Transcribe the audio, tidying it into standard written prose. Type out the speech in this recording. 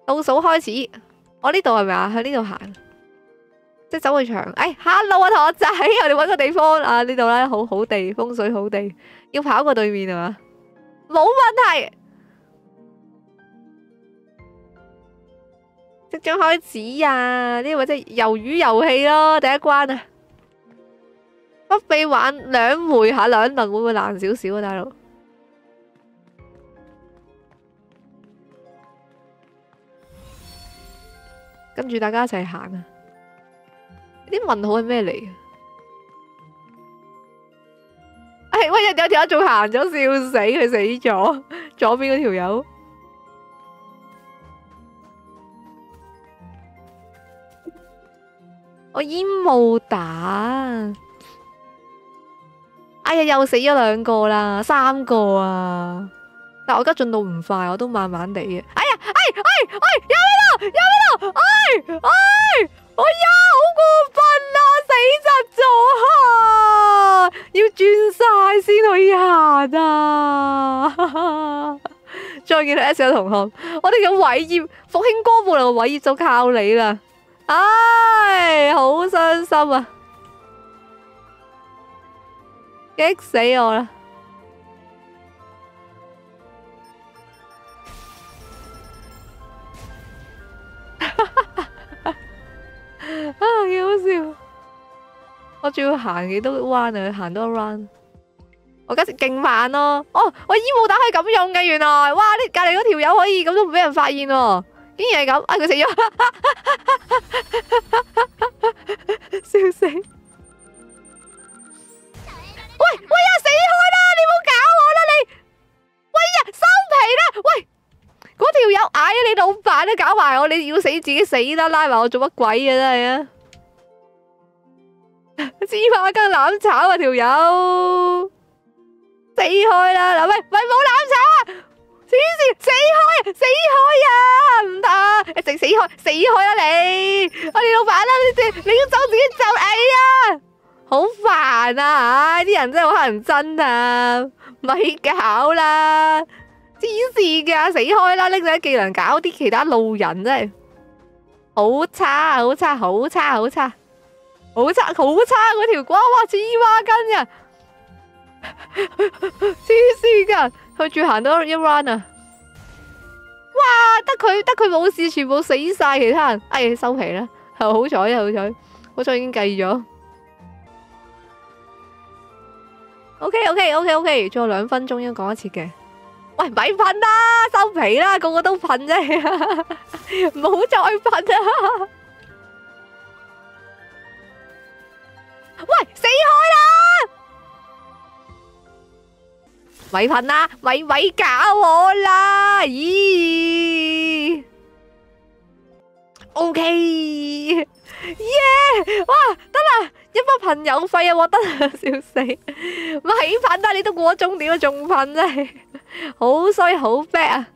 倒數開始，我呢度係咪啊？去呢度行，即係走去牆。哎，hello 啊，同學仔，我哋搵個地方啊，呢度咧好地，風水好地，要跑過對面係嘛？冇問題，即將開始啊！呢個即係魷魚遊戲咯，第一關啊！不被玩2回下2輪會唔會難少少啊，大佬？跟住大家一齊行啊！啲問號係咩嚟？哎喂，有條友仲行咗，笑死佢死咗，左邊嗰條友。我煙霧彈。哎呀，又死咗2個啦，3個啊！但我而家進度唔快，我都慢慢地嘅。哎呀，有咩咯？哎呀，好過分啊！死窒咗啊！要轉晒先可以行啊！再見到 S 有同學，我哋嘅偉業復興哥布林嘅偉業就靠你啦！唉，好傷心啊！激死我啦！啊，幾好笑！我仲要行幾多彎啊？行多一 round， 我簡直勁慢咯！哦，我煙霧彈可以咁用嘅，原來哇！呢隔籬嗰條友可以咁都唔俾人發現喎，竟然係咁！啊，佢死咗，笑死！喂呀，死開啦！你唔好搞我啦你！喂呀，收皮啦！喂，嗰條友嗌你老闆啊，搞埋我！你要死自己死啦，拉埋我做乜鬼啊！真係啊！芝麻羹攬炒啊條友，死開啦！嗱喂，冇攬炒啊！黐線，死開啊！唔得啊！一直死開啦你！我哋老闆啦，你要走自己走，哎呀！好煩啊！唉，啲人真係好乞人憎啊！咪搞啦，黐線噶，死開啦！拎晒技能搞啲其他路人真係好差嗰條瓜，哇黐孖筋啊！黐線噶，佢仲行多一 round 啊！哇，得佢冇事，全部死晒其他人，哎，收皮啦！好彩已經計咗。OK， 仲有2分鐘應該講一次嘅。喂，咪噴啦，收皮啦，個個都噴啫，唔好再噴啊！喂，死開啦！咪噴啦，咪搞我啦！咦 ？OK， 耶！哇，得啦！一筆朋友費啊，獲得笑死！咪噴啦，你都過咗終點啊，仲噴真係好衰好 bad 啊！